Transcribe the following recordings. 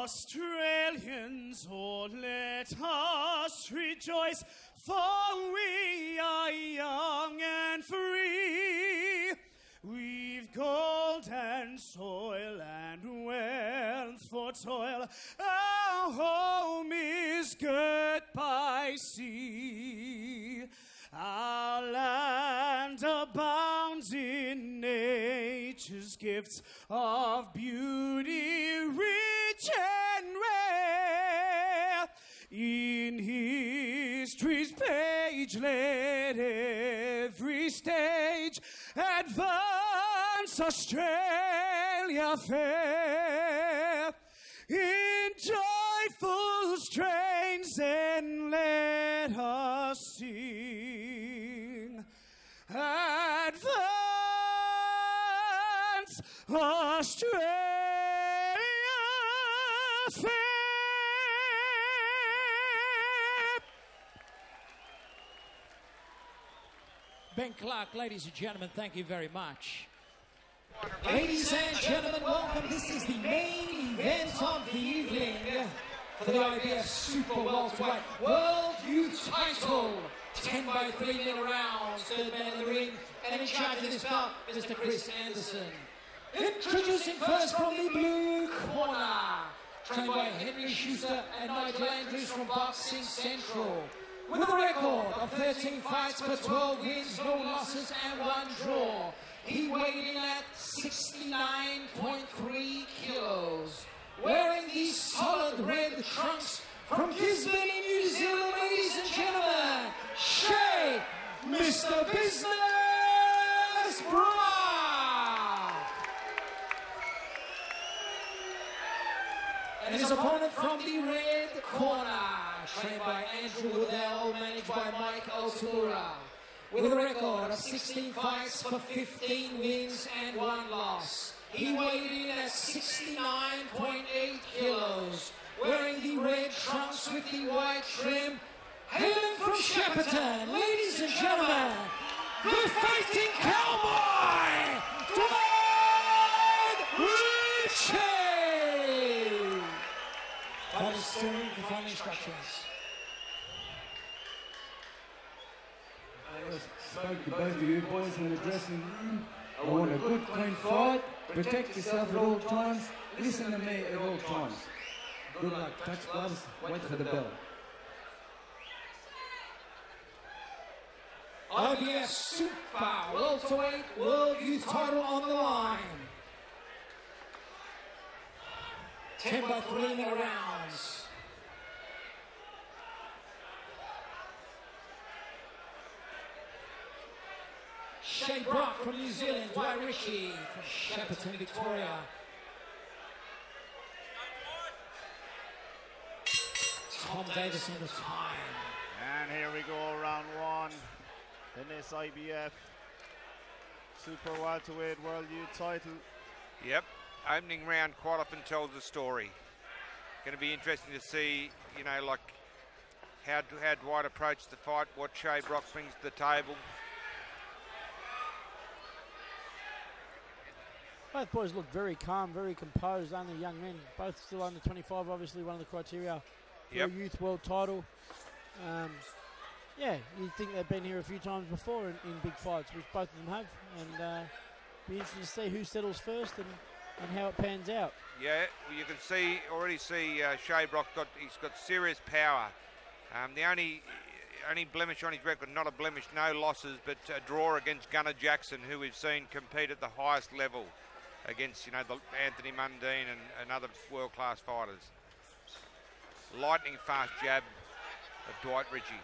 Australians, oh, let us rejoice, for we are young and free. We've gold and soil and wealth for toil. Our home is girt by sea. Our land abounds in nature's gifts of beauty, rich and rare. In history's page, let every stage advance Australia fair. In joyful strains, then let us sing. Advance Australia fair. Ben Clark, ladies and gentlemen, thank you very much. Ladies and gentlemen, welcome. This is the main event of the evening for the IBF Super Welterweight World Youth Title. 10 by 3 minute rounds, third man in the ring, and in charge of this bout, Mr. Chris Anderson. Introducing first from the blue corner, trained by Henry Schuster and Nigel Andrews from Boxing Central. With a record of 13 fights for 12 wins, no losses and 1 draw. He weighed in at 69.3 kilos. Wearing these solid red trunks from Gisborne in New Zealand, ladies and gentlemen, Shay, Mr. Business Brock. And his opponent from the red corner, trained by Andrew Woodell, managed by Mike Altura. With a record of 16 fights for 15 wins and 1 loss. He weighed in at 69.8 kilos, wearing the red trunks with the white trim, hailing from Shepparton, ladies and gentlemen, the Fighting Cowboy Dwight Ritchie! Fighter steering for final instructions. I spoke to both of you boys in the dressing room. I want a good, clean fight. Protect yourself at all times. Listen to me at all times. Good luck. Touch gloves. Wait for the bell. IBF Super Welterweight World Youth Title on the line. 10 by 3 minute rounds. Shay Brock from New Zealand, Dwight Ritchie from Shepparton, Victoria. Tom Davis on the time. And here we go, round 1 in this IBF Super Welterweight World Youth Title. Yep, opening round quite often tells the story. Going to be interesting to see, you know, like how Dwight approached the fight, what Shay Brock brings to the table. Both boys look very calm, very composed, only young men. Both still under 25, obviously one of the criteria for a youth world title. Yeah, you'd think they've been here a few times before in big fights, which both of them have. And be interesting to see who settles first and how it pans out. Yeah, well, you can already see Shay Brock he's got serious power. The only blemish on his record, not a blemish, no losses, but a draw against Gunnar Jackson, who we've seen compete at the highest level against, you know, the Anthony Mundine and other world-class fighters. Lightning fast jab of Dwight Ritchie,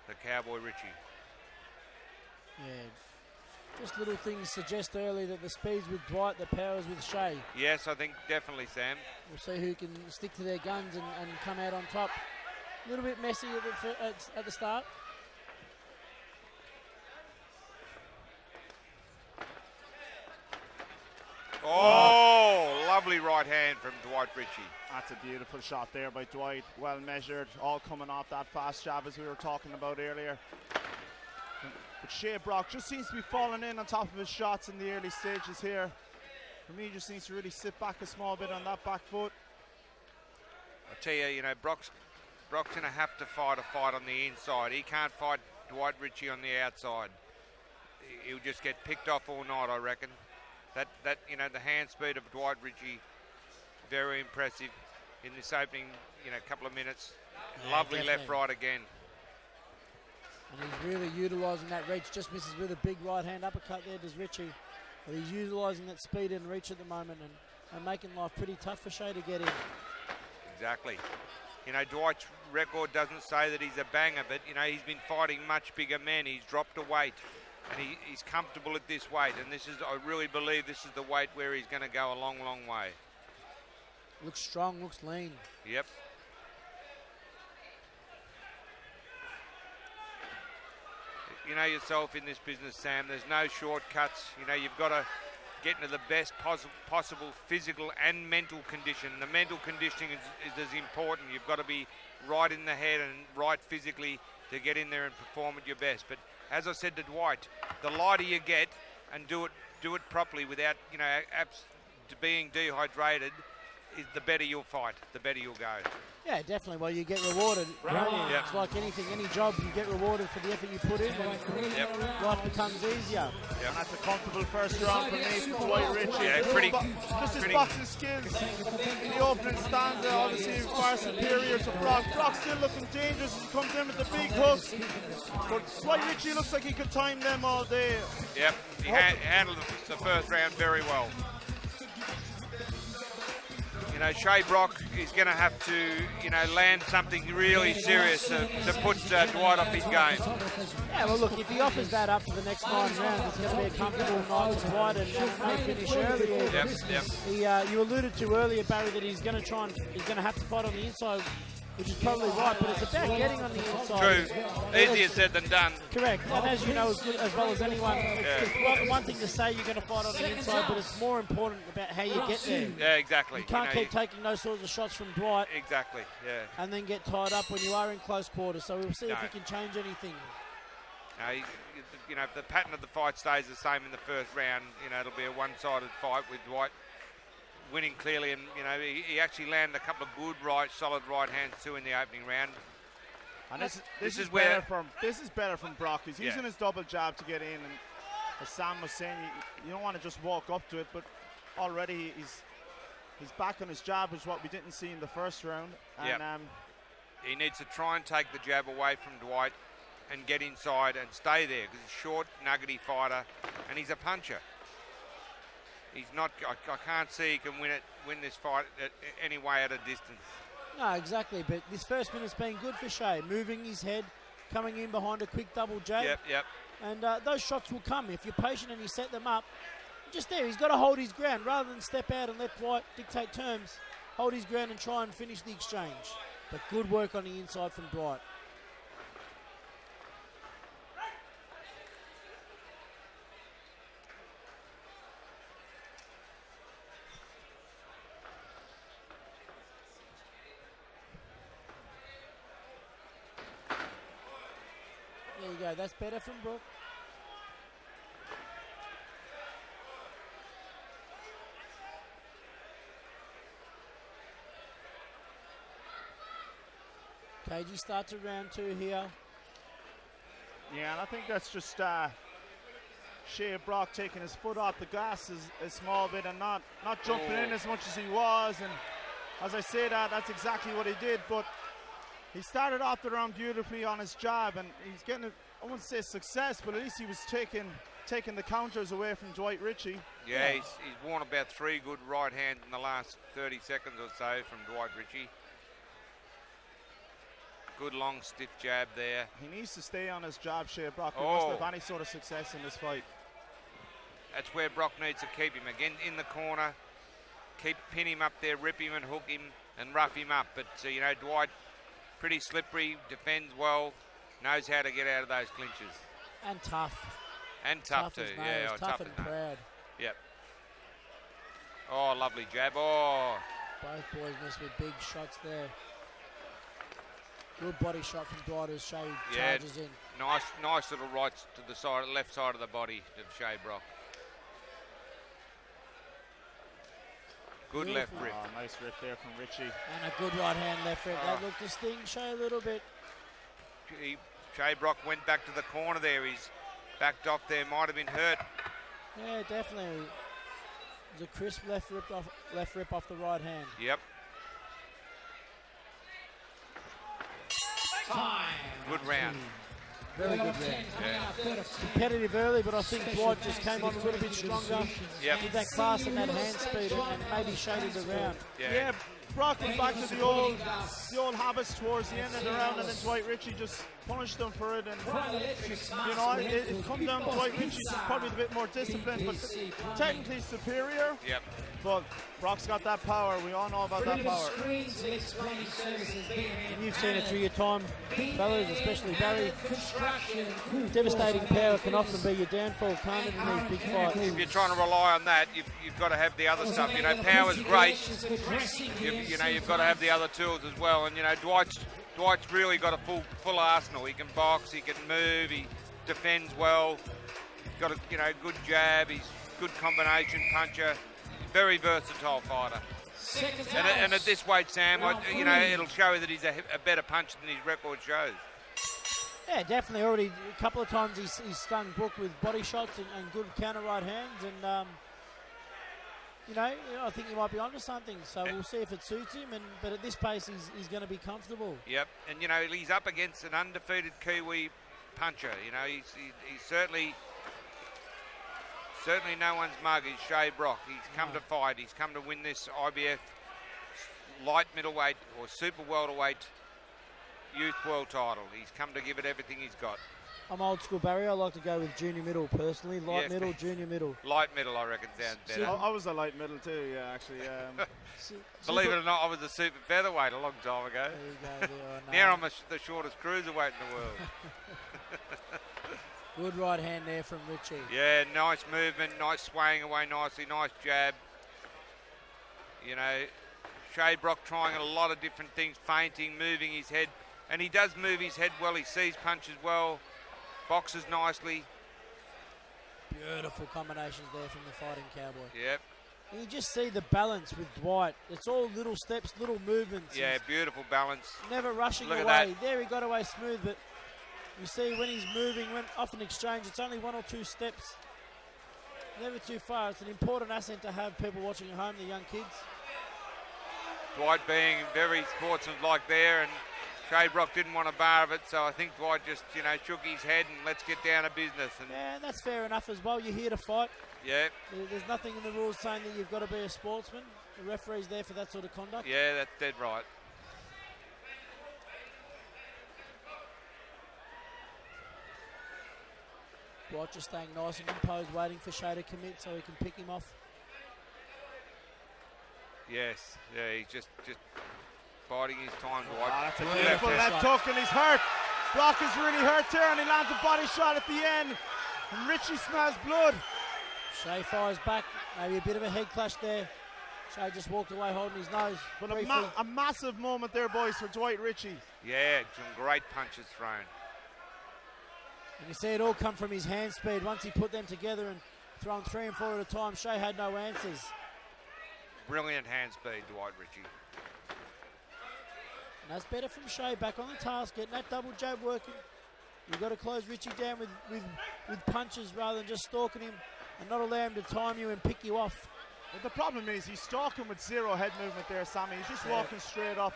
the Cowboy Ritchie. Yeah, just little things suggest early that the speed's with Dwight, the power's with Shay. Yes, I think definitely, Sam. We'll see who can stick to their guns and come out on top. A little bit messy at the start. Oh, lovely right hand from Dwight Ritchie. That's a beautiful shot there by Dwight. Well measured, all coming off that fast jab as we were talking about earlier. But Shay Brock just seems to be falling in on top of his shots in the early stages here. For me, just needs to really sit back a small bit on that back foot. I tell you, Brock's going to have to fight a fight on the inside. He can't fight Dwight Ritchie on the outside. He'll just get picked off all night, I reckon. That the hand speed of Dwight Ritchie, very impressive in this opening, couple of minutes. Yeah, Lovely definitely. left-right again. And he's really utilising that reach. Just misses with a big right hand uppercut there, does Ritchie. But he's utilising that speed and reach at the moment and making life pretty tough for Shay to get in. Exactly. Dwight's record doesn't say that he's a banger, but, he's been fighting much bigger men. He's dropped a weight, and he's comfortable at this weight. And I really believe this is the weight where he's going to go a long, long way. Looks strong, looks lean. Yep. You know yourself in this business, Sam, there's no shortcuts. You've got to get into the best possible physical and mental condition. The mental conditioning is as important. You've got to be right in the head and right physically to get in there and perform at your best. But as I said to Dwight, the lighter you get and do it properly without, being dehydrated, is the better you'll fight, the better you'll go. Yeah, definitely. Well, you get rewarded. Yep. It's like anything, any job, you get rewarded for the effort you put in, and life becomes easier. Yep. And that's a comfortable first round for me from Dwight Ritchie. Yeah, Just his boxing skills in the opening stanza, obviously far superior to Brock. Brock's still looking dangerous as he comes in with the big hooks. But Dwight Ritchie looks like he could time them all day. Yep, he handled the first round very well. Shay Brock is going to have to, land something really serious to put Dwight off his game. Yeah, well, look, if he offers that up for the next 9 rounds, it's going to be a comfortable night for Dwight and may finish early. Yep. You alluded to earlier, Barry, that he's going to have to fight on the inside, which is probably right, but it's about getting on the inside. True. Easier said than done. Correct. And as you know as well as anyone, it's one thing to say you're going to fight on the inside, but it's more important about how you get there. Yeah, exactly. You can't keep taking those sorts of shots from Dwight. Exactly, yeah. And then get tied up when you are in close quarters. So we'll see if he can change anything. If the pattern of the fight stays the same in the first round, it'll be a one-sided fight with Dwight winning clearly, and he actually landed a couple of good solid right hands too in the opening round. And this is better from Brock. He's using his double jab to get in, and as Sam was saying, you don't want to just walk up to it, but already he's back on his jab, which is what we didn't see in the first round. And he needs to try and take the jab away from Dwight and get inside and stay there, because he's a short, nuggety fighter, and he's a puncher. He's not. I can't see he can win this fight anyway at a distance. No, exactly. But this first minute's been good for Shay, moving his head, coming in behind a quick double jab. Yep. And those shots will come if you're patient and you set them up. Just there, he's got to hold his ground rather than step out and let Dwight dictate terms. Hold his ground and try and finish the exchange. But good work on the inside from Dwight. There you go, that's better from Brook. KG starts at round 2 here. Yeah, and I think that's just Shay Brock taking his foot off the gas a small bit and not jumping in as much as he was. And as I say that's exactly what he did. But he started off the round beautifully on his jab, and he's getting, I wouldn't say success, but at least he was taking the counters away from Dwight Ritchie. Yeah, he's worn about 3 good right hands in the last 30 seconds or so from Dwight Ritchie. Good long stiff jab there. He needs to stay on his jab, Shay Brock. He must have any sort of success in this fight. That's where Brock needs to keep him. Again, in the corner, pin him up there, rip him and hook him and rough him up. But, Dwight, pretty slippery, defends well, knows how to get out of those clinches. And tough. And tough too, yeah. Tough and proud. Yep. Oh, lovely jab. Oh. Both boys missed with big shots there. Good body shot from Dwight as Shay charges in. Nice little rights to the left side of the body of Shay Brock. Good left rip. Oh, nice rip there from Ritchie. And a good right hand left rip. That looked to sting Shay a little bit. Shay Brock went back to the corner there. He's backed off there. Might have been hurt. Yeah, definitely. It was a crisp left rip off the right hand. Yep. Time. Good round. Very good round. Yeah. Competitive early, but I think Dwight just came on a little bit stronger. Yep. With that class and that hand speed, and maybe shaded the round. Yeah, Brock went back to the old habits towards the end of the round, and then Dwight Ritchie just punished them for it. And you know, it comes down to Dwight Ritchie, just probably a bit more disciplined, but technically superior. Yep. But Brock's got that power. We all know about that power. You've seen it through your time, fellas, especially Barry. Devastating power can often be your downfall, can't it, in these big fights? If you're trying to rely on that, you've got to have the other stuff. You know, power's great. You've got to have the other tools as well. And you know, Dwight's really got a full arsenal. He can box, he can move, he defends well. He's got a good jab. He's good combination puncher. Very versatile fighter. And at this weight, Sam, it'll show that he's a better puncher than his record shows. Yeah, definitely. Already a couple of times he's stung Brook with body shots and good counter right hands. And, I think he might be onto something. So we'll see if it suits him. But at this pace, he's going to be comfortable. Yep. And, he's up against an undefeated Kiwi puncher. He's certainly no one's mug. Is Shay Brock. He's come to fight. He's come to win this IBF light middleweight or super welterweight youth world title. He's come to give it everything he's got. I'm old school, Barry. I like to go with junior middle personally. Light middle, junior middle. Light middle, I reckon, sounds better. I was a light middle too, yeah, actually. Believe it or not, I was a super featherweight a long time ago. There you go. Now I'm the shortest cruiserweight in the world. Good right hand there from Ritchie. Yeah, nice movement, nice swaying away nicely, nice jab. Shay Brock trying a lot of different things, feinting, moving his head. And he does move his head well, he sees punches well, boxes nicely. Beautiful combinations there from the Fighting Cowboy. Yep. And you just see the balance with Dwight. It's all little steps, little movements. Yeah, beautiful balance. Never rushing Look away. at that. There he got away smooth, but you see when he's moving, when off an exchange, it's only one or two steps. Never too far. It's an important asset to have people watching at home, the young kids. Dwight being very sportsmanlike there, and Shay Brock didn't want a bar of it, so I think Dwight just, shook his head and let's get down to business. And yeah, that's fair enough as well. You're here to fight. Yeah. There's nothing in the rules saying that you've got to be a sportsman. The referee's there for that sort of conduct. Yeah, that's dead right. Dwight just staying nice and composed, waiting for Shay to commit so he can pick him off. Yes, yeah, he's just biding his time, Dwight. That's a beautiful left hook, and he's hurt. Brock is really hurt there, and he lands a body shot at the end. And Ritchie smells blood. Shay fires back, maybe a bit of a head clash there. Shay just walked away holding his nose. But a massive moment there, boys, for Dwight Ritchie. Yeah, some great punches thrown. And you see it all come from his hand speed. Once he put them together and thrown 3 and 4 at a time, Shay had no answers. Brilliant hand speed, Dwight Ritchie. And that's better from Shay, back on the task, getting that double jab working. You've got to close Ritchie down with punches rather than just stalking him and not allow him to time you and pick you off. But the problem is he's stalking with zero head movement there, Sammy. He's just walking straight up.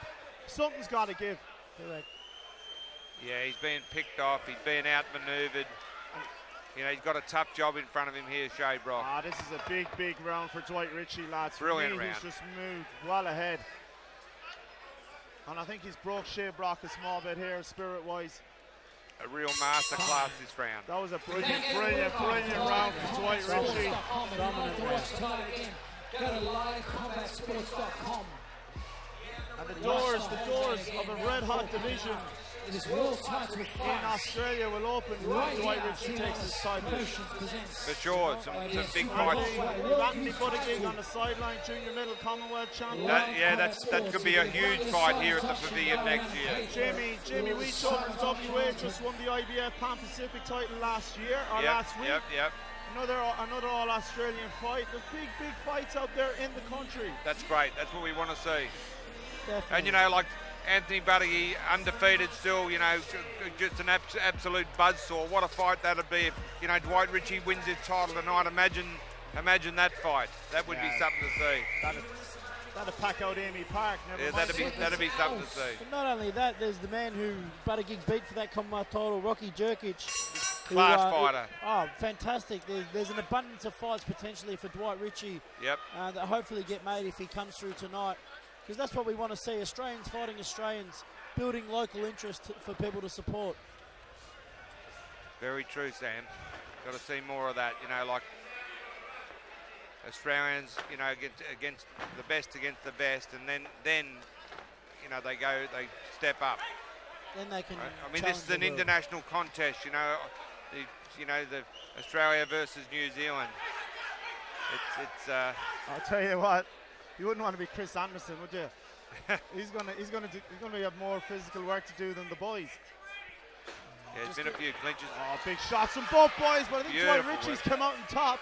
Something's got to give. Correct. Yeah, he's being picked off. He's being outmaneuvered. He's got a tough job in front of him here, Shay Brock. This is a big, big round for Dwight Ritchie, lads. Brilliant round. He's just moved well ahead. And I think he's broke Shay Brock a small bit here, spirit-wise. A real masterclass this round. That was a brilliant round for Dwight Ritchie. Go to livecombatsports.com. And the doors of a red-hot division in Australia will open when Dwight Ritchie takes his title. For sure, some big fights. Anthony Buttigieg on the sideline, junior middle Commonwealth champion. That could be a huge fight here at the Pavilion next year. Jamie Wheaton from WA just won the IBF Pan Pacific title last week. Another all-Australian fight. There's big fights out there in the country. That's great. That's what we want to see. Definitely. And, you know, like Anthony Buddy, undefeated still, you know, just an absolute buzzsaw. What a fight that'd be if, you know, Dwight Ritchie wins his title tonight. Imagine that fight. That would be something to see. That'd pack out Amy Park. That'd be something to see. But not only that, there's the man who Buttigieg beat for that Commonwealth title, Rocky Jerkic. Fast fighter. Fantastic. There's an abundance of fights potentially for Dwight Ritchie. Yep. That hopefully get made if he comes through tonight. Because that's what we want to see, Australians fighting Australians, building local interest for people to support. Very true, Sam. Got to see more of that, you know, like Australians, you know, against the best, and then you know, they step up. Then they can. I mean, this is an international contest, you know. The Australia versus New Zealand. It's. I'll tell you what, you wouldn't want to be Chris Anderson, would you? he's gonna have more physical work to do than the boys. Yeah, there's been a few clinches. Oh, big shots from both boys, but I think Dwight Ritchie's come out on top.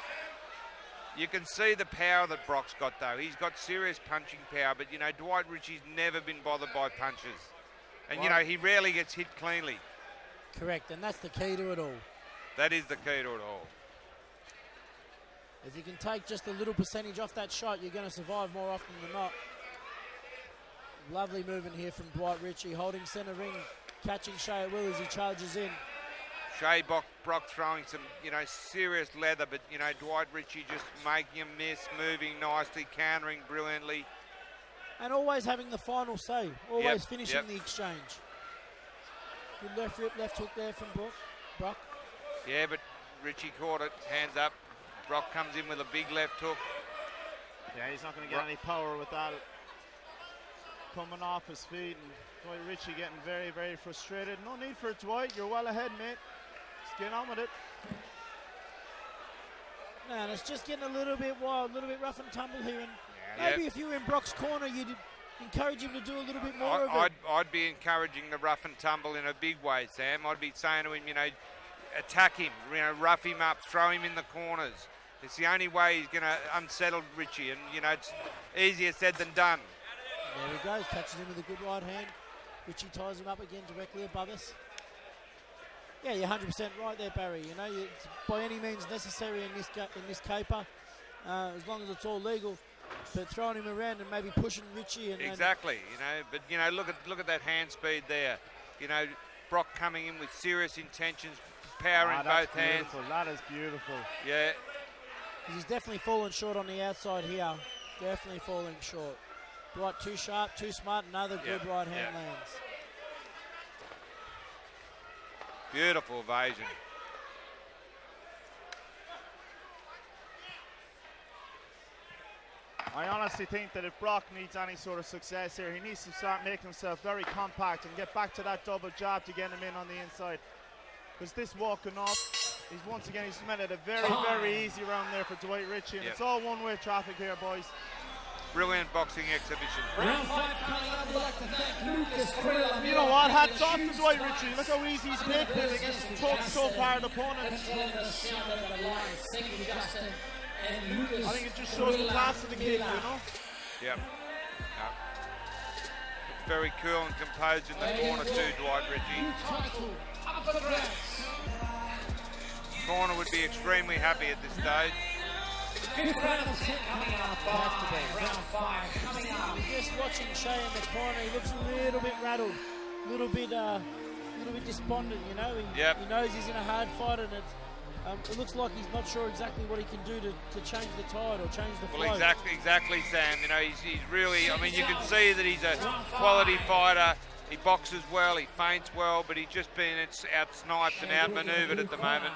You can see the power that Brock's got, though. He's got serious punching power, but, you know, Dwight Ritchie's never been bothered by punches. And, you know, he rarely gets hit cleanly. Correct, and that's the key to it all. That is the key to it all. If you can take just a little percentage off that shot, you're going to survive more often than not. Lovely movement here from Dwight Ritchie, holding centre ring, catching Shay at will as he charges in. Shay Brock throwing some, you know, serious leather, but, you know, Dwight Ritchie just making him miss, moving nicely, countering brilliantly. And always having the final say, always finishing the exchange. Good left hook there from Brock. Yeah, but Ritchie caught it, hands up. Brock comes in with a big left hook. Yeah, he's not going to get any power with that. Coming off his feet, and Dwight Ritchie getting very, very frustrated. No need for it, Dwight. You're well ahead, mate. Just get on with it. No, and it's just getting a little bit wild, a little bit rough and tumble here. And maybe if you were in Brock's corner, you'd encourage him to do a little bit more of it. I'd be encouraging the rough and tumble in a big way, Sam. I'd be saying to him, you know, attack him, you know, rough him up, throw him in the corners. It's the only way he's going to unsettle Ritchie, and, you know, it's easier said than done. There he goes, catches him with a good right hand. Ritchie ties him up again directly above us. Yeah, you're 100% right there, Barry. You know, it's by any means necessary in this caper, as long as it's all legal. But throwing him around and maybe pushing Ritchie and exactly, you know. But you know, look at that hand speed there. You know, Brock coming in with serious intentions, power in both hands. That is beautiful. Yeah. He's definitely fallen short on the outside here. Definitely falling short. Dwight too sharp, too smart. Another good right hand lands. Beautiful evasion. I honestly think that if Brock needs any sort of success here, he needs to start making himself very compact and get back to that double jab to get him in on the inside. Because this walking off, he's made it a very, very easy round there for Dwight Ritchie, and it's all one-way traffic here, boys. Brilliant boxing exhibition. Round 5 coming up. We'd like to thank Lucas Krill. You know what? Hats off to Dwight Ritchie. Look how easy he's making it against tough, hard opponents. I think it just shows the class of the kid, you know? Yep. Very cool and composed in the corner too, Dwight Ritchie. Corner would be extremely happy at this stage. Just watching Shay in the corner, he looks a little bit rattled, a little bit despondent. You know, he knows he's in a hard fight, and it looks like he's not sure exactly what he can do to change the tide or change the flow. Well, exactly, Sam. You know, he's really. I mean, you can see that he's a quality fighter. He boxes well, he feints well, but he's just been out-sniped and outmaneuvered at the moment.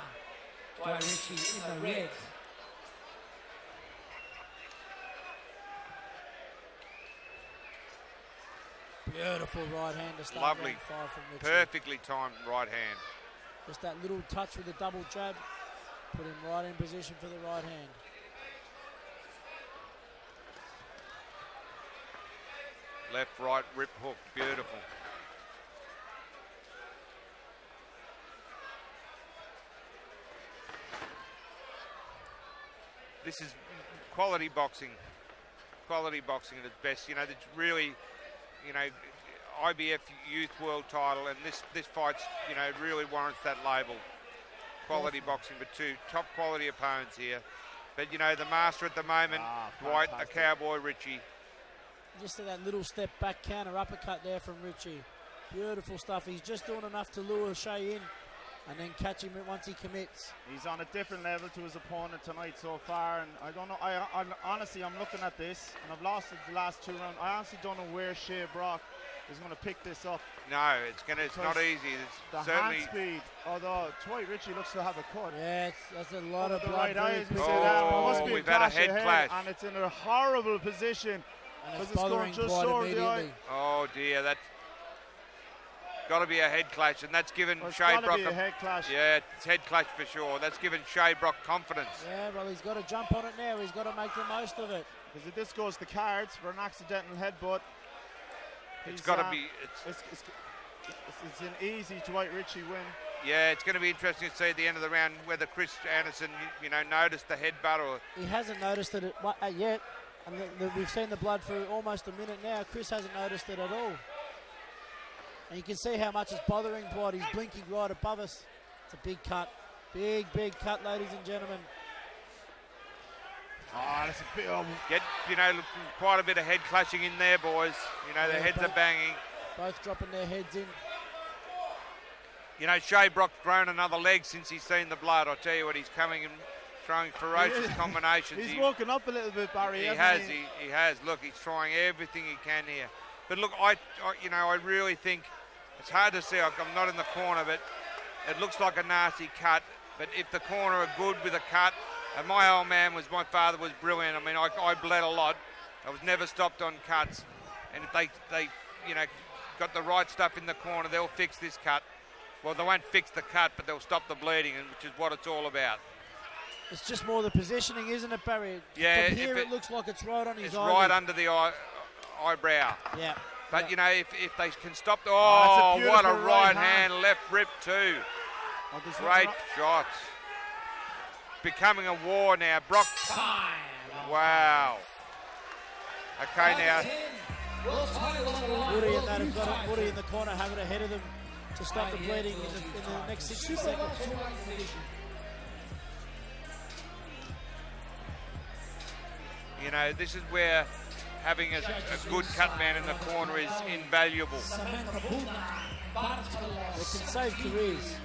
Dwight Ritchie in the red. Beautiful right hand to start Lovely, round 5 from Ritchie. perfectly timed right hand. Just that little touch with the double jab, put him right in position for the right hand. Left, right, rip hook, beautiful. this is quality boxing at its best. You know, it's really, you know, IBF Youth World title, and this fight's, you know, really warrants that label. Quality boxing, but two top quality opponents here. But, you know, the master at the moment, Dwight the Cowboy Ritchie. Just that little step back counter uppercut there from Ritchie. Beautiful stuff. He's just doing enough to lure Shay in and then catch him once he commits. He's on a different level to his opponent tonight so far, and I don't know, I honestly, I'm looking at this, and I've lost it the last 2 rounds. I honestly don't know where Shay Brock is going to pick this up. No, it's not easy. It's the certainly hand speed, although Dwight Ritchie looks to have a cut. Yeah, that's a lot of blood. Right eyes, we've had a head clash. And it's in a horrible position. And it's bothering Dwight immediately. Oh dear, that's got to be a head clash, and that's given Shay Brock a head clash. Yeah, it's head clash for sure. That's given Shay Brock confidence. Yeah, well, he's got to jump on it now. He's got to make the most of it. Because if this goes to cards for an accidental headbutt, it's got to be. It's an easy Dwight Ritchie win. Yeah, it's going to be interesting to see at the end of the round whether Chris Anderson, you know, noticed the headbutt or. He hasn't noticed it yet. And we've seen the blood for almost a minute now. Chris hasn't noticed it at all. And you can see how much it's bothering Dwight. He's blinking right above us. It's a big cut. Big cut, ladies and gentlemen. Oh, that's a bit you know, quite a bit of head clashing in there, boys. You know, their heads are banging. Both dropping their heads in. You know, Shay Brock's grown another leg since he's seen the blood. I tell you what, he's coming and throwing ferocious combinations. He's woken up a little bit, Barry. He has. Look, he's trying everything he can here. But look, I really think it's hard to see. I'm not in the corner, but it looks like a nasty cut. But if the corner are good with a cut, and my father was brilliant. I mean, I bled a lot. I was never stopped on cuts. And if they you know, got the right stuff in the corner, they'll fix this cut. Well, they won't fix the cut, but they'll stop the bleeding, which is what it's all about. It's just more the positioning, isn't it, Barry? Yeah. From here, it looks like it's right on his eye. It's right under the eyebrow. Yeah. But, you know, if they can stop the... Oh, what a right hand, left rip too. Great shots. Becoming a war now. Brock. Wow. Okay, now. Woody and that have got Woody in the corner, having it ahead of them to stop the bleeding in the next 60 seconds. You know, this is where having a good cut man in the corner is invaluable. It can save careers,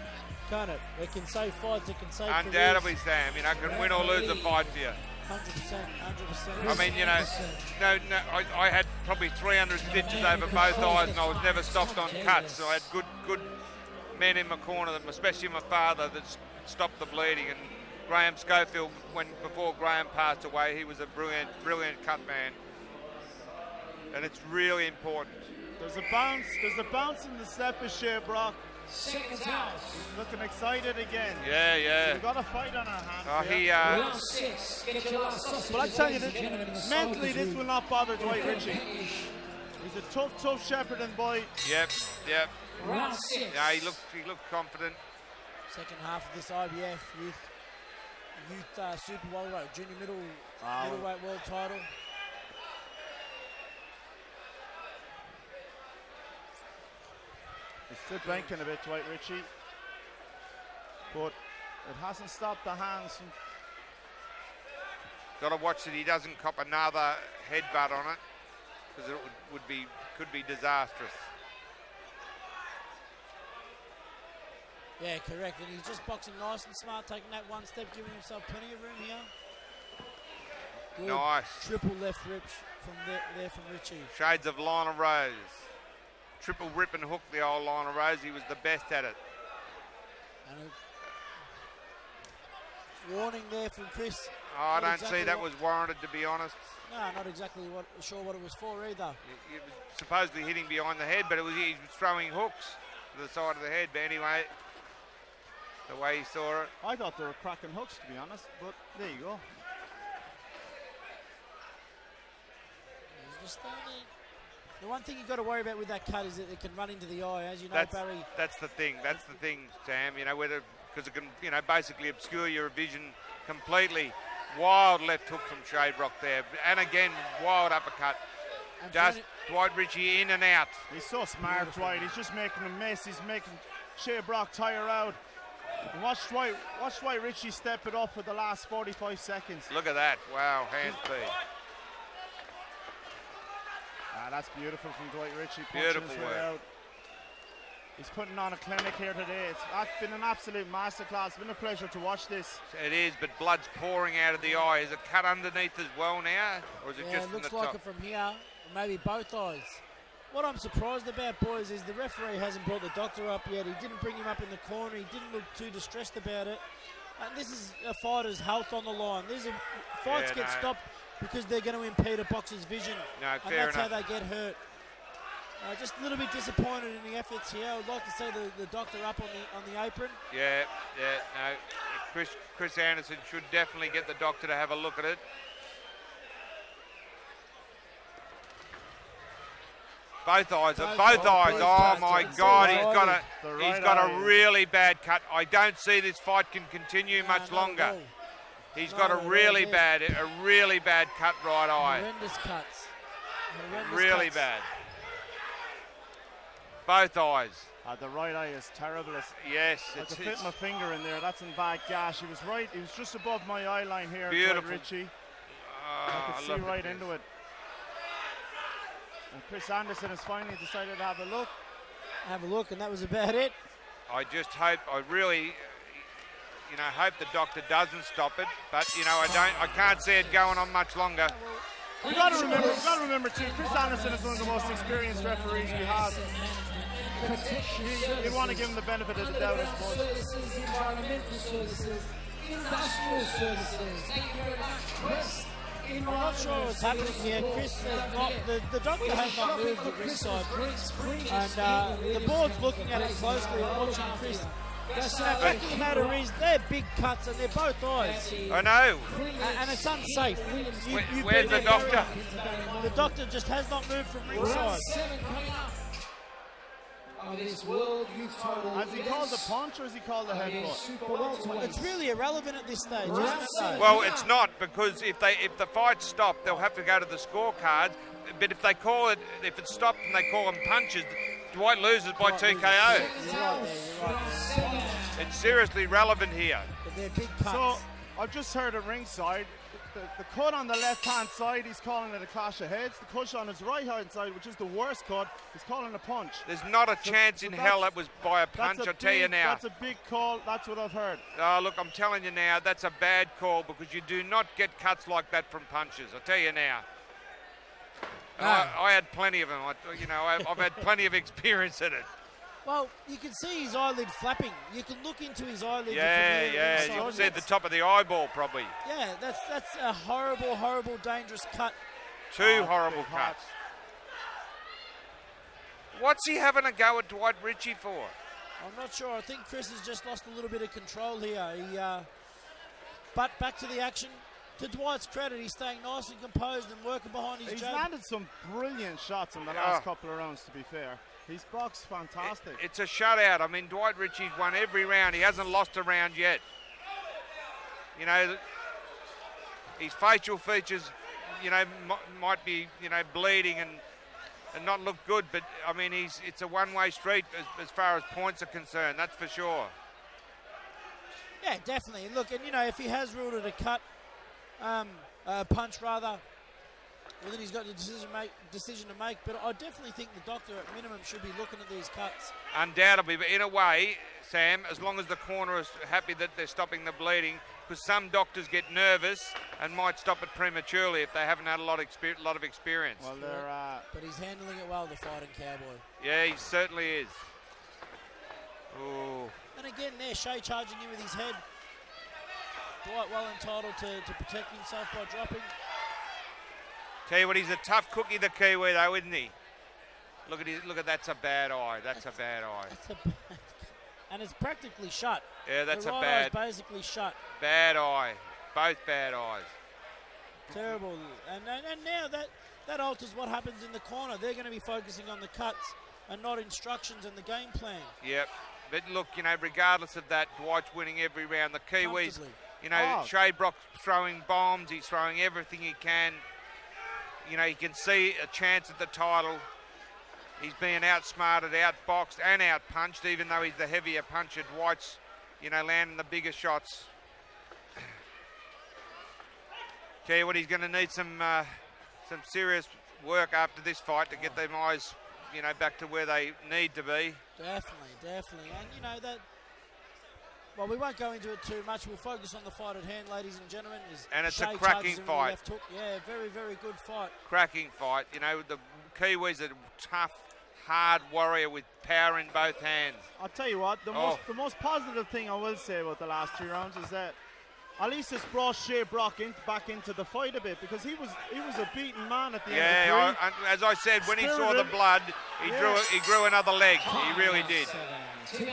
can't it? It can save fights, it can save Undoubtedly, careers. Sam. You know, can win or lose a fight for you. 100%. I mean, you know, I had probably 300 stitches over both eyes, and I was never stopped on cuts. So I had good men in my corner, especially my father, that stopped the bleeding. And Graham Schofield, before Graham passed away, he was a brilliant cut man. And it's really important. There's a bounce in the step of Shay Brock. He's looking excited again. Yeah. We've got a fight on our hands. But I tell you, mentally this will not bother Dwight Ritchie. He's a tough shepherding boy. Yep. Yeah, he looked confident. Second half of this IBF Youth Super Welterweight Junior Middleweight World title. He's still blinking a bit, Dwight Ritchie, but it hasn't stopped the hands from... Got to watch that he doesn't cop another headbutt on it, because it could be disastrous. Yeah, correct. And he's just boxing nice and smart, taking that one step, giving himself plenty of room here. Good. Nice. Triple left rips from there from Ritchie. Shades of Lionel Rose. Triple rip and hook the old Lionel Rose. He was the best at it. And a warning there from Chris. I don't see that was warranted, to be honest. No, not exactly sure what it was for either. He was supposedly hitting behind the head, but he was throwing hooks to the side of the head. But anyway, the way he saw it. I thought they were cracking hooks, to be honest, but there you go. The one thing you've got to worry about with that cut is that it can run into the eye, as you know, Barry. That's the thing, Sam. You know, because it can, you know, basically obscure your vision completely. Wild left hook from Shay Brock there. And again, wild uppercut. Just Dwight Ritchie in and out. He's so smart, Dwight. He's just making a mess. He's making Shay Brock tire out. And watch Dwight Ritchie step it up for the last 45 seconds. Look at that. Wow, hand speed. That's beautiful from Dwight Ritchie. Beautiful work. Out. He's putting on a clinic here today. It's been an absolute masterclass. It's been a pleasure to watch this. It is, but blood's pouring out of the eye. Is it cut underneath as well now? Or is it just it from looks the like top? it from here, maybe both eyes. What I'm surprised about, boys, is the referee hasn't brought the doctor up yet. He didn't bring him up in the corner. He didn't look too distressed about it. And this is a fighter's health on the line. Fights get stopped because they're going to impede a boxer's vision. No, and fair that's enough. how they get hurt. Just a little bit disappointed in the efforts here. I would like to see the doctor up on the apron. Yeah, no. Chris Anderson should definitely get the doctor to have a look at it. Both eyes. Oh my God, he's got a really bad cut. I don't see this fight can continue much longer. He's got a really bad cut right eye. Horrendous cuts. Really bad. Both eyes. The right eye is terrible. Yes, I can fit my finger in there. That's in bad gash. He was right. He was just above my eye line here. Beautiful. Ritchie. I could see right into it. And Chris Anderson has finally decided to have a look. And that was about it. I just hope, I really, hope the doctor doesn't stop it. But I can't see it going on much longer. We've got to remember too, Chris Anderson is one of the most experienced referees we have. You want to give him the benefit of the doubt, I suppose. Services, environmental services, industrial services. Thank you very much, Chris. I'm not sure what's happening here. Chris has not, the doctor has not moved at ringside. And the board's looking at it closely and watching Chris. The fact of the matter is, they're big cuts and they're both eyes. I know. And it's unsafe. Where's the doctor? The doctor just has not moved from ringside. This World Youth title. Has he called the punch or has he called the headbutt? It's really irrelevant at this stage, isn't it, though? Well, it's not, because if the fight stopped, they'll have to go to the scorecards. But if it's stopped and they call them punches, Dwight loses by TKO. You're right. It's seriously relevant here. But they're big cuts. So, I've just heard at ringside, the cut on the left-hand side, he's calling it a clash of heads. The cut on his right-hand side, which is the worst cut, he's calling a punch. There's not a chance in hell that was by a punch, I'll tell you now. That's a big call, that's what I've heard. Look, I'm telling you now, that's a bad call, because you do not get cuts like that from punches, I'll tell you now. I had plenty of them. I've had plenty of experience in it. Well, you can see his eyelid flapping. You can look into his eyelid. Yeah. You can see the top of the eyeball, probably. Yeah, that's a horrible, dangerous cut. Two horrible cuts. What's he having a go at Dwight Ritchie for? I'm not sure. I think Chris has just lost a little bit of control here. But back to the action. To Dwight's credit, he's staying nice and composed and working behind his jab. He's landed some brilliant shots in the last couple of rounds, to be fair. He's boxed fantastic. It's a shutout. I mean, Dwight Ritchie's won every round. He hasn't lost a round yet. His facial features, might be, bleeding and not look good. But, I mean, it's a one-way street as far as points are concerned. That's for sure. Yeah, definitely. Look, and, if he has ruled it a cut, punch rather, well, then he's got a decision to make. But I definitely think the doctor at minimum should be looking at these cuts. Undoubtedly, but in a way, Sam, as long as the corner is happy that they're stopping the bleeding, because some doctors get nervous and might stop it prematurely if they haven't had a lot of experience. Well, but he's handling it well, the Fighting Cowboy. Yeah, he certainly is. Ooh. And again there, Shay charging in with his head. Dwight well entitled to protect himself by dropping. Tell you what, he's a tough cookie, the Kiwi, though, isn't he? Look at that's a bad eye. That's a bad eye. And it's practically shut. Yeah, that's the a right bad. eye's basically shut. Bad eye. Both bad eyes. Terrible. And now that alters what happens in the corner. They're going to be focusing on the cuts and not instructions and the game plan. Yep. But look, regardless of that, Dwight's winning every round. The Kiwis, You know, Shay Brock's throwing bombs. He's throwing everything he can. You know, you can see a chance at the title. He's being outsmarted, outboxed, and outpunched, even though he's the heavier puncher. Dwight's, you know, landing the bigger shots. Tell you what, he's going to need some serious work after this fight to get them eyes, you know, back to where they need to be. Definitely. And, you know, that... Well, we won't go into it too much. We'll focus on the fight at hand, ladies and gentlemen. And it's a cracking fight. Yeah, very, very good fight. Cracking fight. You know, the Kiwis are tough, hard warrior with power in both hands. I'll tell you what, the most positive thing I will say about the last 2 rounds is that at least it's brought Shay Brock back into the fight a bit, because he was a beaten man at the end of the three. As I said, when he saw the blood, he grew another leg. He really did. He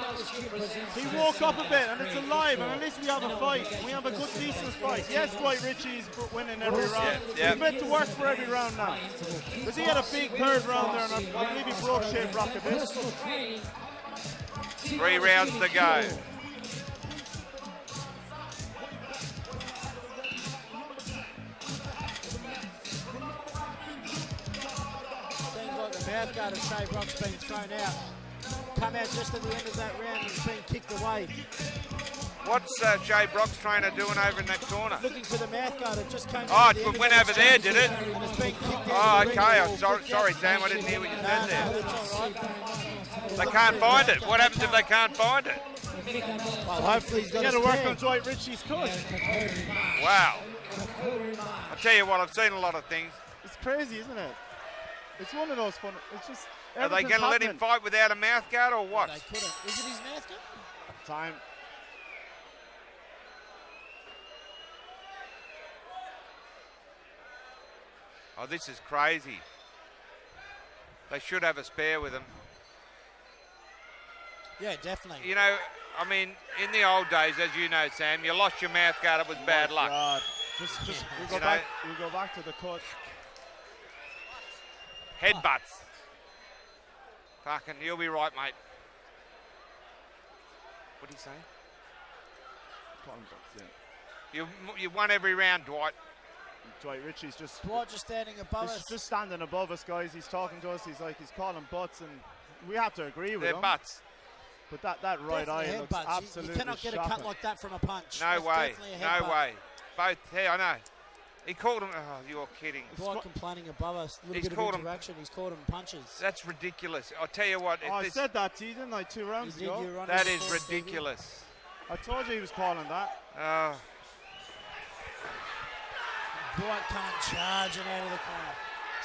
woke up a bit, and it's alive, and at least we have a fight. We have a good, decent fight. Yes, Dwight Ritchie's winning every round. He's meant to work for every round now. Because he had a big third round there, and I believe he broke Shay Brock a bit. 3 rounds to go. Mouth guard of Shay Brock's been thrown out. Come out just at the end of that round and it's been kicked away. What's Shay Brock's trainer doing over in that corner? Looking for the mouth guard. It just came out. Oh, it went over there, did it? And it's been kicked out. Oh, okay. I'm sorry, Sam. I didn't hear what you said there. That's all right. They can't find it. What happens if they can't find it? Well, hopefully he's got to work on Dwight Ritchie's cut. Wow. I'll tell you what, I've seen a lot of things. It's crazy, isn't it? It's one of those fun. It's just. Are they going to let him fight without a mouth guard or what? They couldn't. Is it his mouth guard? Time. Oh, this is crazy. They should have a spare with him. Yeah, definitely. You know, I mean, in the old days, as you know, Sam, you lost your mouth guard, it was bad luck. God. Just we'll go back to the cut. Headbutts. Fucking, you'll be right, mate. What did he say? You won every round, Dwight. Dwight Ritchie's just... Dwight just standing above us. Just standing above us, guys. He's talking to us. He's calling butts, and we have to agree with They're him. butts. But that right eye looks absolutely You cannot get shocking. a cut like that from a punch. No way. No way. Both, I know. He called him, oh, you're kidding. Dwight complaining above us. A little bit of interaction. He's called him punches. That's ridiculous. I'll tell you what. I said that to you, didn't I, 2 rounds ago? That is ridiculous. I told you he was calling that. Oh. Dwight coming charging out of the corner.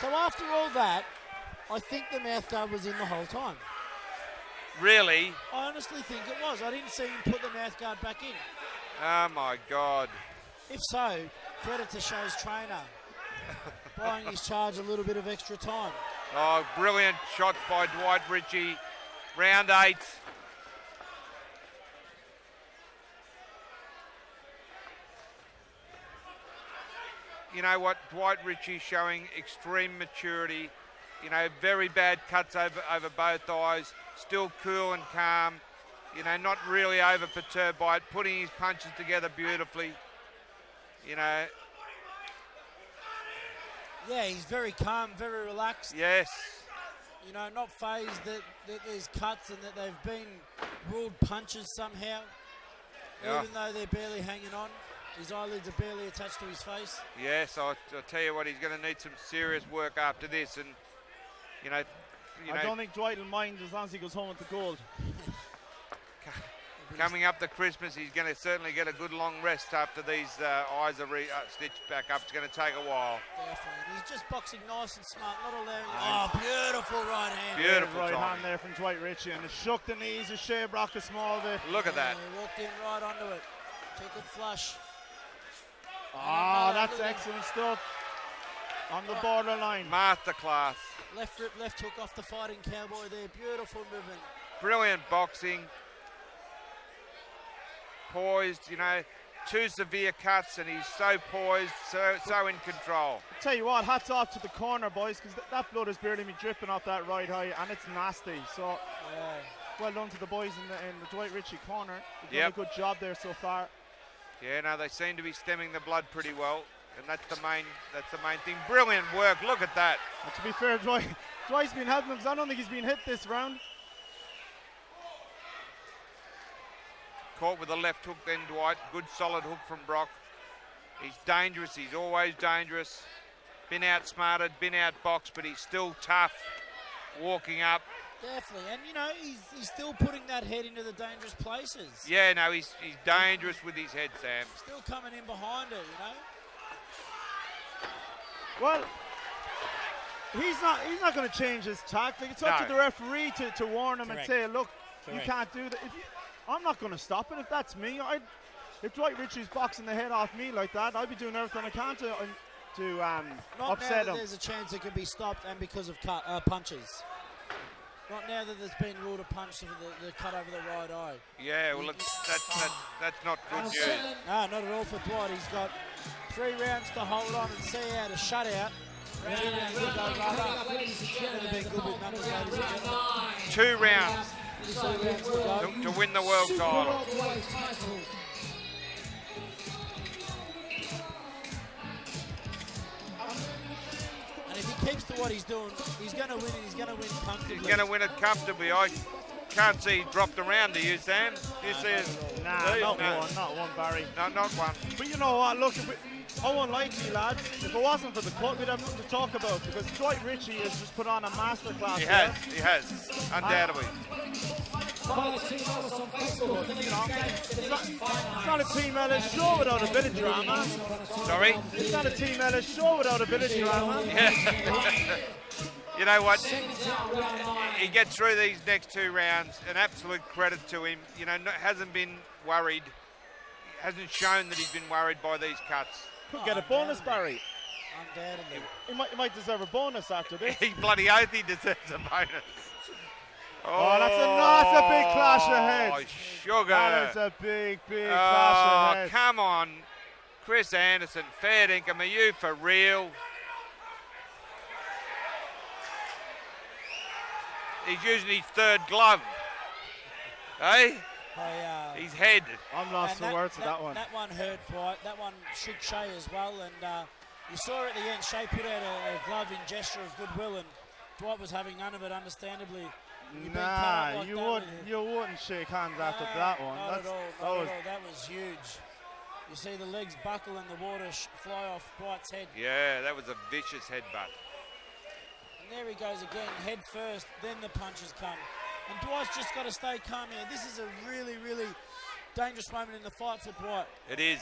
So after all that, I think the mouth guard was in the whole time. Really? I honestly think it was. I didn't see him put the mouth guard back in. Oh, my God. If so, credit to Shay's trainer. Buying his charge a little bit of extra time. Oh, brilliant shot by Dwight Ritchie. Round 8. You know what? Dwight Ritchie showing extreme maturity. You know, very bad cuts over both eyes. Still cool and calm. You know, not really over-perturbed by it. Putting his punches together beautifully. You know. Yeah, he's very calm, very relaxed. Yes. You know, not phased that there's cuts and that they've been ruled punches somehow. Yeah. Even though they're barely hanging on. His eyelids are barely attached to his face. Yes, I'll tell you what, he's going to need some serious work after this. And, you know. I don't think Dwight will mind as long as he goes home with the gold. Coming up to Christmas, he's going to certainly get a good long rest after these eyes are stitched back up. It's going to take a while. Definitely. He's just boxing nice and smart, not allowing... Oh, beautiful right hand. Beautiful right hand there from Dwight Ritchie, and it shook the knees of Shay Brock a small bit. Look at that. He walked in right onto it. Took it flush. Oh, that's excellent stuff. On the borderline. Masterclass. Left rip, left hook off the Fighting Cowboy there. Beautiful movement. Brilliant boxing. Poised, you know, 2 severe cuts, and he's so poised, so in control. I'll tell you what, hats off to the corner, boys, because that blood has barely been dripping off that right eye, and it's nasty. So, well done to the boys in the Dwight Ritchie corner. They've done a good job there so far. Yeah, no, they seem to be stemming the blood pretty well, and that's the main thing. Brilliant work. Look at that. And to be fair, Dwight's been helping him because I don't think he's been hit this round. Caught with a left hook then, Dwight. Good solid hook from Brock. He's dangerous. He's always dangerous. Been outsmarted, been outboxed, but he's still tough. Walking up. Definitely, and you know, he's still putting that head into the dangerous places. Yeah, no, he's dangerous with his head, Sam. Still coming in behind it, you know. Well, he's not going to change his tactic. It's up to the referee to warn him and say, look, you can't do that. I'm not going to stop it. If that's me, if Dwight Ritchie's boxing the head off me like that, I'd be doing everything I can to upset him. There's a chance it can be stopped, and because of punches. Not now that there's been ruled a punch of the cut over the right eye. Yeah, well, look, that's not good news. No, not at all for Dwight. He's got 3 rounds to hold on and see out a shutout. 2 rounds to win the world title. If he keeps to what he's doing, he's going to win, and he's going to win comfortably. He's going to win it comfortably. I can't see he dropped around to you, Sam. You see it? Nah, not one, Barry. No, not one. But you know what, look, unlikely, lads. If it wasn't for the cut, we'd have nothing to talk about, because Dwight Ritchie has just put on a masterclass. He has, undoubtedly. It's not a Team Ellis show without a bit of drama. Sorry? It's not a Team Ellis show without a bit of drama. Yeah. You know what? He gets through these next 2 rounds. An absolute credit to him. You know, hasn't been worried. Hasn't shown that he's been worried by these cuts. Could get a bonus, Barry. Undoubtedly. He might deserve a bonus after this. He bloody oath he deserves a bonus. Oh, that's a big clash of heads. Oh, sugar. That is a big clash of heads. Come on. Chris Anderson, fair dinkum, are you for real? He's using his 3rd glove. Hey? His head. I'm lost for words for that one. That one hurt Dwight. That one shook Shay as well. And you saw at the end, Shay put out a glove in gesture of goodwill, and Dwight was having none of it, understandably. Nah, you wouldn't shake hands after that one. Not at all. That was huge. You see the legs buckle and the water fly off Dwight's head. Yeah, that was a vicious headbutt. And there he goes again, head first, then the punches come. And Dwight's just got to stay calm here. This is a really, really dangerous moment in the fight for Dwight. It is.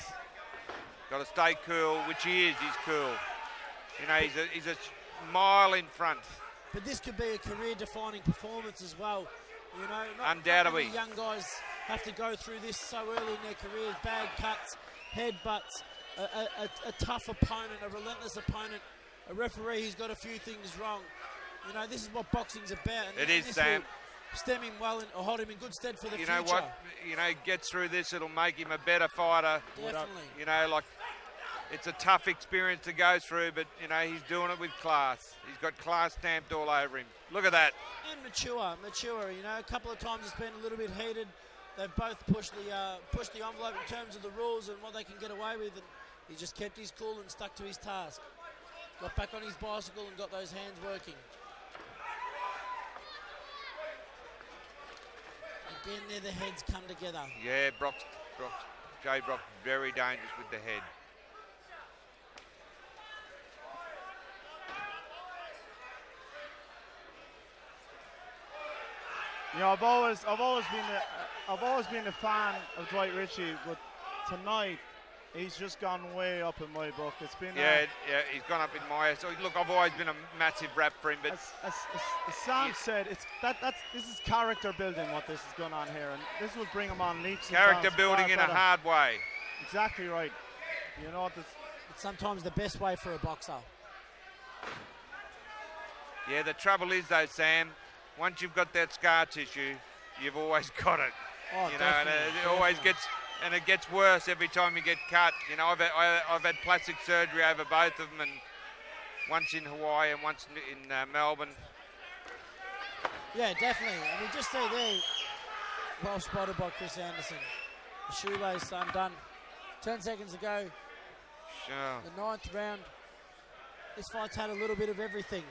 Got to stay cool, which he is. He's cool. You know, he's a mile in front. But this could be a career-defining performance as well. You know, undoubtedly. Not many young guys have to go through this so early in their careers. Bad cuts, headbutts, a tough opponent, a relentless opponent, a referee who's got a few things wrong. You know, this is what boxing's about. And it is, Sam. Stem him well or hold him in good stead for the future. You know what? You know, gets through this, it'll make him a better fighter. Definitely. You know, like, it's a tough experience to go through, but, you know, he's doing it with class. He's got class stamped all over him. Look at that. And mature. You know, a couple of times it's been a little bit heated. They've both pushed the envelope in terms of the rules and what they can get away with, and he just kept his cool and stuck to his task. Got back on his bicycle and got those hands working. Again, there the heads come together. Yeah, Shay Brock, very dangerous with the head. You know, I've always been a fan of Dwight Ritchie, but tonight he's just gone way up in my book. It's been he's gone up in my eyes. So look, I've always been a massive rap for him, but as Sam said, this is character building what this is going on here, and this will bring him on leaps. Character building in a hard way. Exactly right. You know what? It's sometimes the best way for a boxer. Yeah, the trouble is though, Sam, once you've got that scar tissue, you've always got it. Oh, you know, and it always gets worse every time you get cut. You know, I've had plastic surgery over both of them, and once in Hawaii and once in Melbourne. Yeah, definitely. I mean, just say there, well spotted by Chris Anderson. The shoelace undone. 10 seconds to go. Sure. The 9th round. This fight's had a little bit of everything.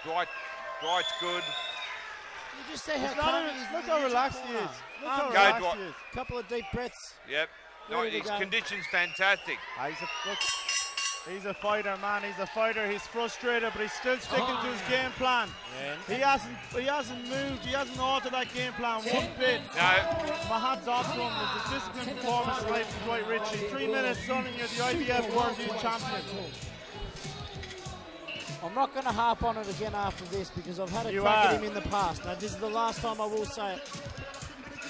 Dwight's good. You just see how calm he is. Look how relaxed he is. Look how Go, relaxed Dwight. he is. Couple of deep breaths. Yep. No, Ready to his go. condition's fantastic. He's a fighter, man. He's a fighter. He's frustrated, but he's still sticking to his game plan. He hasn't moved. He hasn't altered that game plan one bit. No. My hat's off to him. It's a disciplined performance tonight from Dwight Ritchie. 3 minutes running at the IBF World Youth Champion. I'm not going to harp on it again after this because I've had a You crack are. at him in the past. Now, this is the last time I will say it.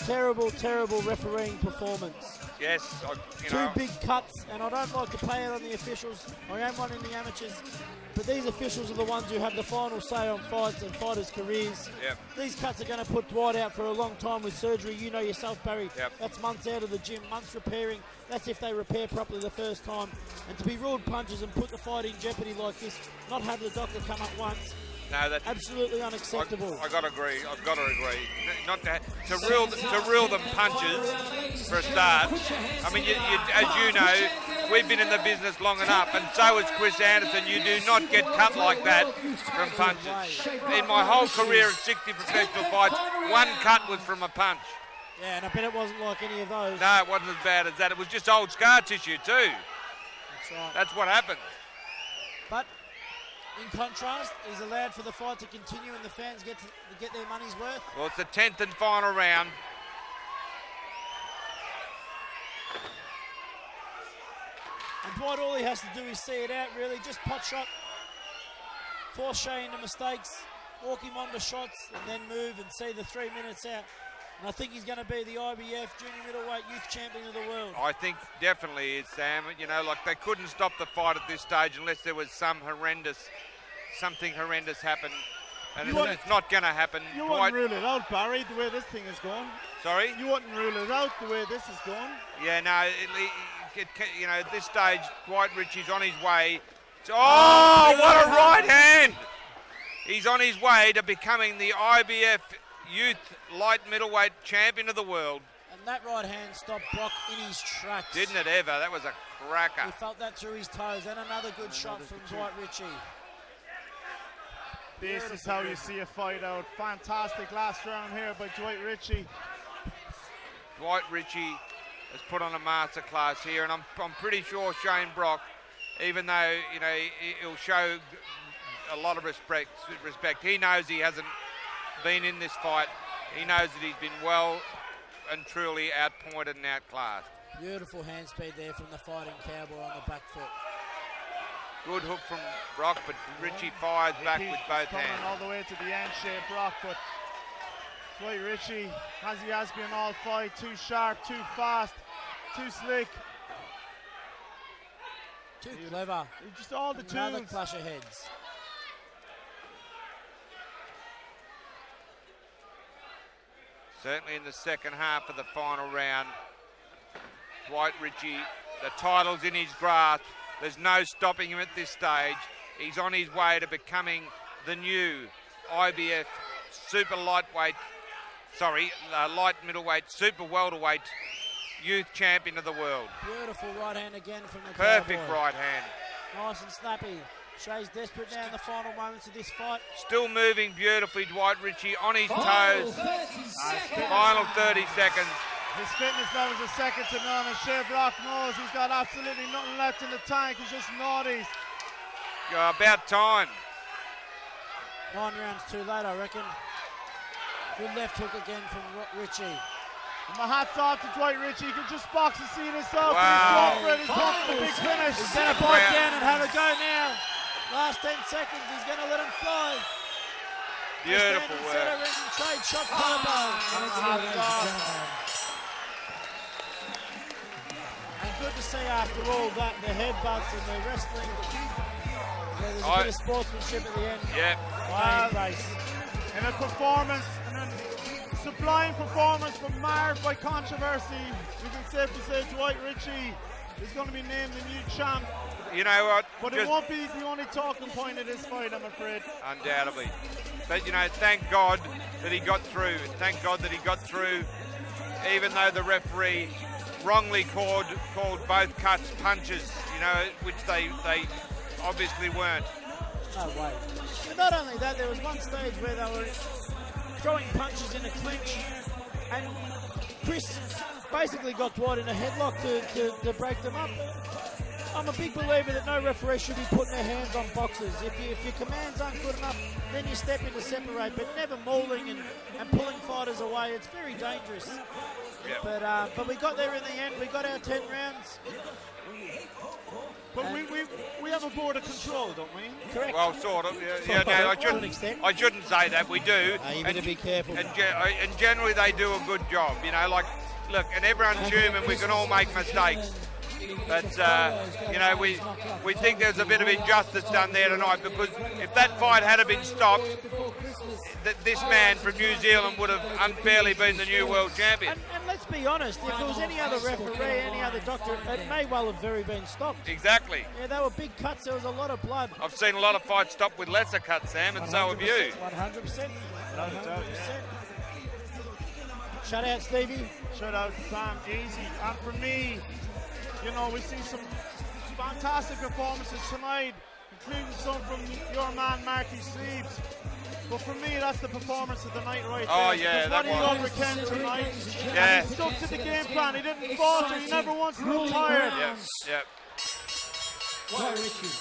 Terrible, terrible refereeing performance. Yes, Two big cuts, and I don't like to play it on the officials. I am one in the amateurs, but these officials are the ones who have the final say on fights and fighters' careers. Yep. These cuts are going to put Dwight out for a long time with surgery. You know yourself, Barry. Yep. That's months out of the gym, months repairing. That's if they repair properly the first time. And to be ruled punches and put the fight in jeopardy like this, not have the doctor come up once, No, that's absolutely unacceptable. I got to agree. I've got to agree. Not to reel them punches for a start. I mean, as you know, we've been in the business long enough, and so has Chris Anderson. You do not get cut like that from punches. In my whole career of 60 professional fights, one cut was from a punch. Yeah, and I bet it wasn't like any of those. No, it wasn't as bad as that. It was just old scar tissue too. That's right. That's what happened. But in contrast, he's allowed for the fight to continue and the fans get their money's worth. Well, it's the 10th and final round. And Dwight, all he has to do is see it out, really. Just pot shot, force Shay into mistakes, walk him onto shots, and then move and see the 3 minutes out. And I think he's going to be the IBF Junior Middleweight Youth Champion of the world. I think definitely is, Sam. You know, like they couldn't stop the fight at this stage unless there was something horrendous happened. And it's not going to happen. You wouldn't rule it out, Barry, the way this thing is going. Sorry? You wouldn't rule it out the way this is going. Yeah, no, you know, at this stage, Dwight Ritchie's on his way. Oh, what a right hand! He's on his way to becoming the IBF Youth Light Middleweight Champion of the world. And that right hand stopped Brock in his tracks. Didn't it ever? That was a cracker. He felt that through his toes. And another good shot from Dwight Ritchie. This is how you see a fight out. Fantastic last round here by Dwight Ritchie. Dwight Ritchie has put on a masterclass here, and I'm pretty sure Shane Brock, even though you know he'll show a lot of respect, he knows he hasn't been in this fight. He knows that he's been well and truly outpointed and outclassed. Beautiful hand speed there from the Fighting Cowboy on the back foot. Good hook from Brock, but Ritchie fires back with both Coming hands. all the way to the end, Shay Brock, but Dwight Ritchie, as he has been all fight, too sharp, too fast, too slick. Too clever. Just all the Another tools. clash of heads. Certainly in the second half of the final round, Dwight Ritchie, the title's in his grasp. There's no stopping him at this stage. He's on his way to becoming the new IBF light middleweight, super welterweight youth champion of the world. Beautiful right hand again from the Perfect Cowboy. right hand. Nice and snappy. Shay's desperate now in the final moments of this fight. Still moving beautifully, Dwight Ritchie on his toes. Final 30 seconds. His fitness levels are second to none, and Shay Brock knows he's got absolutely nothing left in the tank. He's just naughties. About time. 9 rounds too late, I reckon. Good left hook again from Ritchie. And my hat's off to Dwight Ritchie. He can just box and see this out. Wow. But he's going for the big finish. He's going to bite down and have a go now. Last 10 seconds, he's going to let him fly. Beautiful work. Trade shot combo. And good to see after all that, the headbutts and the wrestling. There's a bit of sportsmanship at the end. Yep. In a performance, a sublime performance but marred by controversy, we can safely say Dwight Ritchie is going to be named the new champ. You know what? But it won't be the only talking point of this fight, I'm afraid. Undoubtedly. But, you know, thank God that he got through. Thank God that he got through, even though the referee wrongly called both cuts punches, you know, which they obviously weren't. No way. But not only that, there was one stage where they were throwing punches in a clinch, and Chris basically got Dwight in a headlock to break them up. I'm a big believer that no referee should be putting their hands on boxers. If your commands aren't good enough, then you step in to separate, but never mauling and pulling fighters away. It's very dangerous. Yep. But we got there in the end. We got our 10 rounds. But we have a board of control, don't we? Correct. Well, sort of. Yeah, no, I shouldn't say that. We do. You better be careful. And generally they do a good job. You know, like, look, and everyone's human. We can all make mistakes. But, you know, we think there's a bit of injustice done there tonight, because if that fight had been stopped, this man from New Zealand would have unfairly been the new world champion. And let's be honest, if there was any other referee, any other doctor, it may well have very been stopped. Exactly. Yeah, they were big cuts. There was a lot of blood. I've seen a lot of fights stopped with lesser cuts, Sam, and so have you. 100%. 100%. Shout out, Stevie. Shout out, Sam. Easy. And for me, you know, we see some fantastic performances tonight, including some from your man, Marky Sleeves. But for me, that's the performance of the night right there. Oh, yeah, that was. What he overcame tonight. Yeah. He stuck to the game plan. He didn't falter. He never once looked tired. Yep. Dwight Ritchie.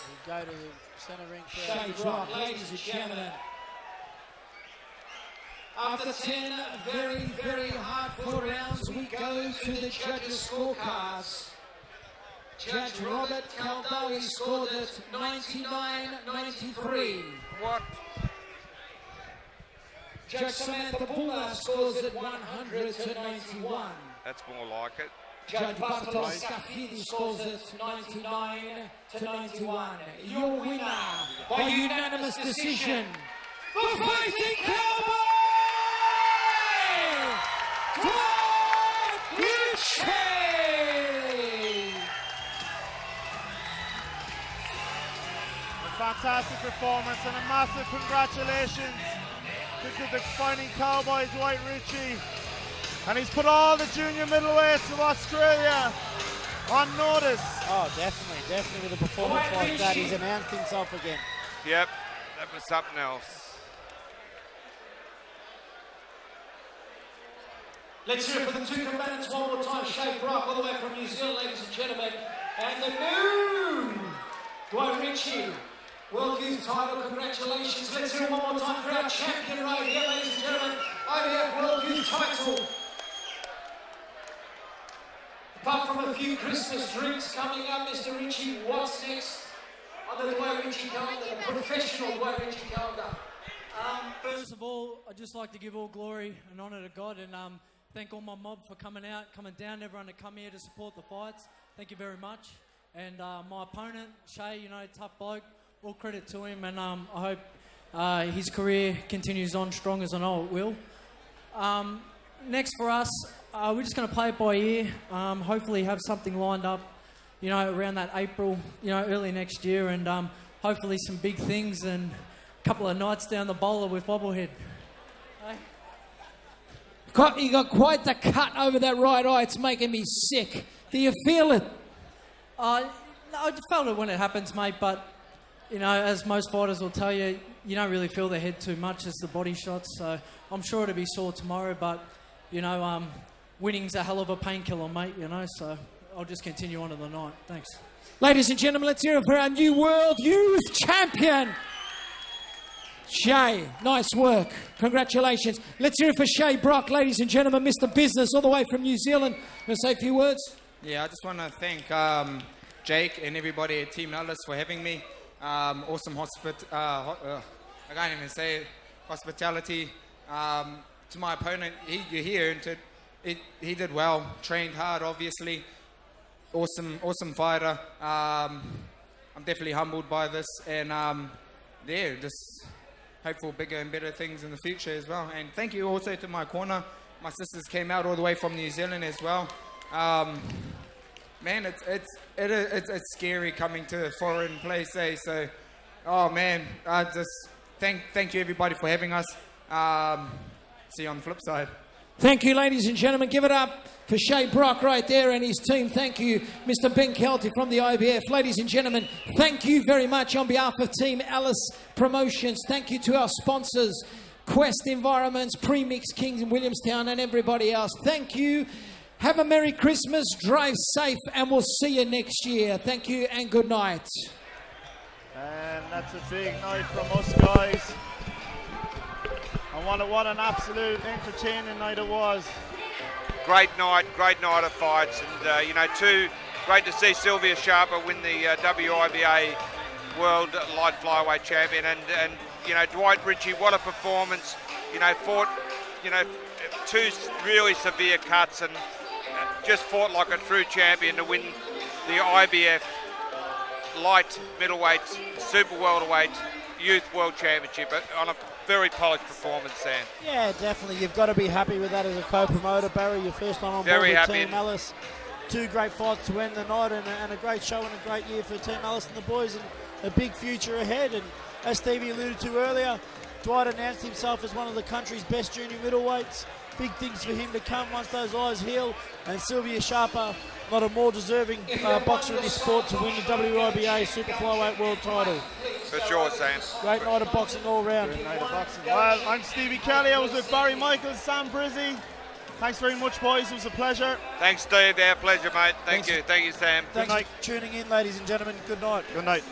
We go to the centre ring for Shay Brock, ladies and gentlemen. After 10 very, very hard-fought rounds, we go to the judges' scorecards. Judge Robert Caldawi scored it 99-93. What? Judge Samantha Bulla scores it 100-91. That's more like it. Judge Bartosz Skafidi scores it 99-91. Your winner by unanimous decision, the Fighting Cowboy Dwight Ritchie! A fantastic performance and a massive congratulations to the Fighting Cowboy Dwight Ritchie. And he's put all the junior middleweights of Australia on notice. Oh, definitely with a performance like that, he's announced himself again. Yep, that was something else. Let's hear it for the two combatants one more time. Shay Brock, all the way from New Zealand, ladies and gentlemen. And the new Dwight Ritchie, World Youth title, congratulations. Let's hear it one more time for our champion right here, ladies and gentlemen. IBF World Youth title. Apart from a few Christmas drinks coming up, Mr. Ritchie, what's next on the Dwight Ritchie calendar, the professional Dwight Ritchie calendar? First of all, I'd just like to give all glory and honour to God, and thank all my mob for coming down, everyone to come here to support the fights. Thank you very much. And my opponent, Shay, you know, tough bloke, all credit to him, and I hope his career continues on strong, as I know it will. Next for us, we're just going to play it by ear. Hopefully have something lined up, you know, around that April, you know, early next year, and hopefully some big things and a couple of nights down the bowler with Bobblehead. You got quite the cut over that right eye. It's making me sick. Do you feel it? I felt it when it happens, mate, but, you know, as most fighters will tell you, you don't really feel the head too much as the body shots, so I'm sure it'll be sore tomorrow, but, you know, winning's a hell of a painkiller, mate, you know, so I'll just continue on to the night. Thanks. Ladies and gentlemen, let's hear it for our new World Youth Champion, Shay. Nice work. Congratulations. Let's hear it for Shay Brock, ladies and gentlemen, Mr. Business, all the way from New Zealand. Want to say a few words? Yeah, I just want to thank Jake and everybody at Team Ellis for having me. Awesome I can't even say it. Hospitality. To my opponent, you're here, and he did well. Trained hard, obviously. Awesome fighter. I'm definitely humbled by this, and yeah, just hopeful bigger and better things in the future as well. And thank you also to my corner. My sisters came out all the way from New Zealand as well. Man, it's scary coming to a foreign place, eh? So, oh man, I just thank you everybody for having us. See you on the flip side. Thank you, ladies and gentlemen. Give it up for Shay Brock right there and his team. Thank you, Mr. Ben Kelty from the IBF. Ladies and gentlemen, thank you very much on behalf of Team Ellis Promotions. Thank you to our sponsors, Quest Environments, Premix Kings in Williamstown, and everybody else. Thank you. Have a Merry Christmas, drive safe, and we'll see you next year. Thank you and good night. And that's a big night from us, guys. And what an absolute entertaining night it was. Great night of fights, and you know, great to see Sylvia Sharper win the WIBA World Light Flyweight Champion, and you know, Dwight Ritchie, what a performance. You know, fought, you know, 2 really severe cuts and just fought like a true champion to win the IBF Light Middleweight Super Welterweight Youth World Championship on a very polished performance, Sam. Yeah, definitely. You've got to be happy with that as a co-promoter, Barry. Your first time on board with Team Ellis. 2 great fights to end the night, and a great show and a great year for Team Ellis and the boys, and a big future ahead. And as Stevie alluded to earlier, Dwight announced himself as one of the country's best junior middleweights. Big things for him to come once those eyes heal. And Sylvia Sharper, not a more deserving boxer in this sport to win the WIBA Super Flyweight World title. For sure, Sam. Great night of boxing all round. Great night of boxing. Well, I'm Stevie Kelly. I was with Barry Michaels, Sam Brizzy. Thanks very much, boys. It was a pleasure. Thanks, Steve. Our pleasure, mate. Thank you. Thank you, Sam. Thanks for tuning in, ladies and gentlemen. Good night. Good night.